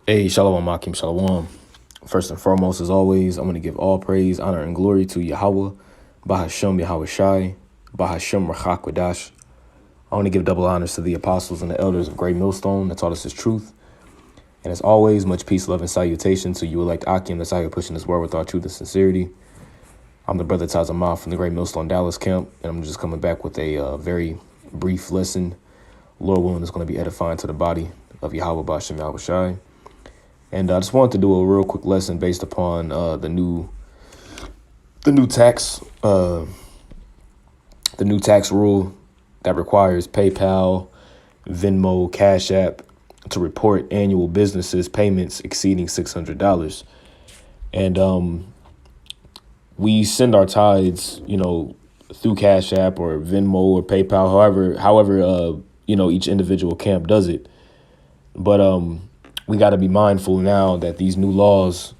Hey, Shalom, Akim, Shalom. First and foremost, as always, I'm going to give all praise, honor, and glory to Yahawah, Bahashem Yahawashi, Bahashem Rachakwadash. I want to give double honors to the apostles and the elders of Great Millstone that taught us his truth. And as always, much peace, love, and salutation to you elect Akim, that's how you're pushing this word with all truth and sincerity. I'm the brother Tazamah from the Great Millstone Dallas camp, and I'm just coming back with a very brief lesson. Lord willing, is going to be edifying to the body of Yahawah, Bahashem Yahawashi. And I just wanted to do a real quick lesson based upon the new tax rule that requires PayPal, Venmo, Cash App to report annual businesses payments exceeding $600. And we send our tithes, through Cash App or Venmo or PayPal, however each individual camp does it. But we got to be mindful now that these new laws,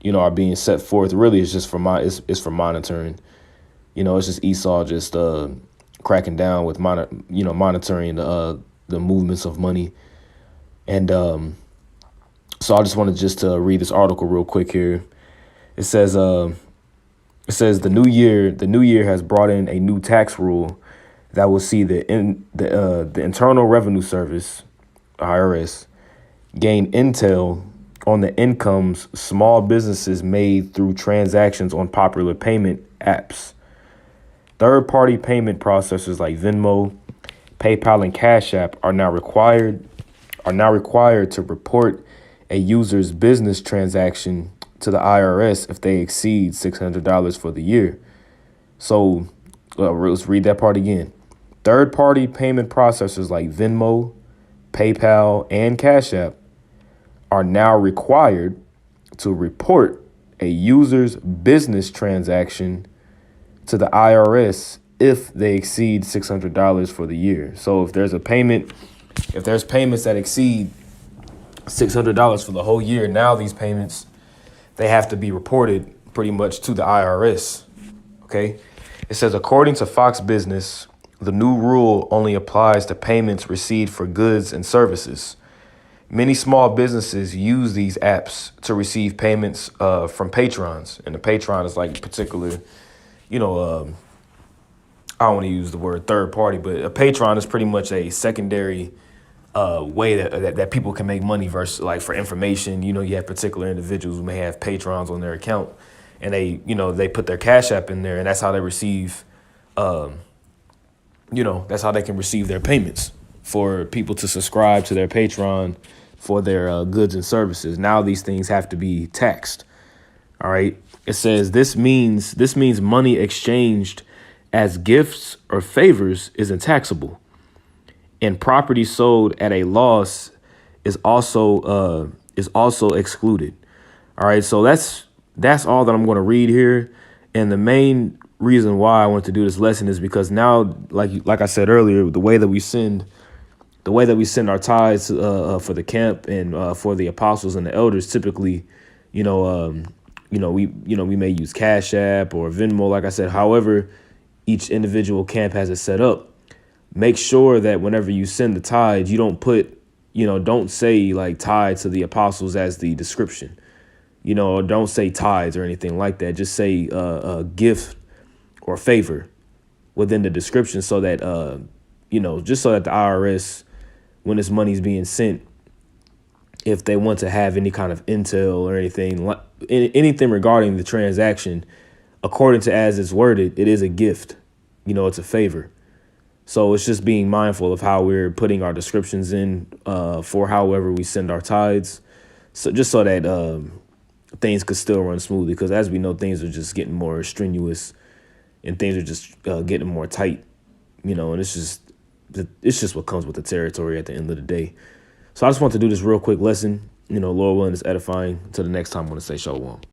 are being set forth. Really, it's just for it's for monitoring. It's just Esau just cracking down with monitoring the movements of money. And so I just wanted to read this article real quick here. It says the new year has brought in a new tax rule that will see the Internal Revenue Service, IRS, gain intel on the incomes small businesses made through transactions on popular payment apps. Third-party payment processors like Venmo, PayPal, and Cash App are now required to report a user's business transaction to the IRS if they exceed $600 for the year. So let's read that part again. Third-party payment processors like Venmo, PayPal, and Cash App are now required to report a user's business transaction to the IRS if they exceed $600 for the year. So if there's payments that exceed $600 for the whole year, now these payments, they have to be reported pretty much to the IRS. Okay. It says, according to Fox Business, the new rule only applies to payments received for goods and services. Many small businesses use these apps to receive payments from patrons. And the patron is like particular, I don't want to use the word third party, but a patron is pretty much a secondary way that people can make money versus like for information. You have particular individuals who may have patrons on their account and they put their Cash App in there, and that's how they receive, that's how they can receive their payments for people to subscribe to their Patreon for their goods and services. Now these things have to be taxed. All right. It says this means money exchanged as gifts or favors isn't taxable, and property sold at a loss is also excluded. All right. So that's all that I'm going to read here. And the main reason why I want to do this lesson is because now, like I said earlier, the way that we send our tithes for the camp and for the apostles and the elders, typically, we may use Cash App or Venmo, like I said. However, each individual camp has it set up. Make sure that whenever you send the tithes, you don't don't say like tithe to the apostles as the description, don't say tithes or anything like that. Just say a gift or favor within the description so that, just so that the IRS, when this money's being sent, if they want to have any kind of intel or anything regarding the transaction, according to as it's worded, it is a gift, it's a favor. So it's just being mindful of how we're putting our descriptions in for however we send our tithes. So just so that things could still run smoothly, because as we know, things are just getting more strenuous and things are just getting more tight, and it's just what comes with the territory at the end of the day. So I just want to do this real quick lesson. Lord willing, it's edifying. Until the next time, I want to say shalom.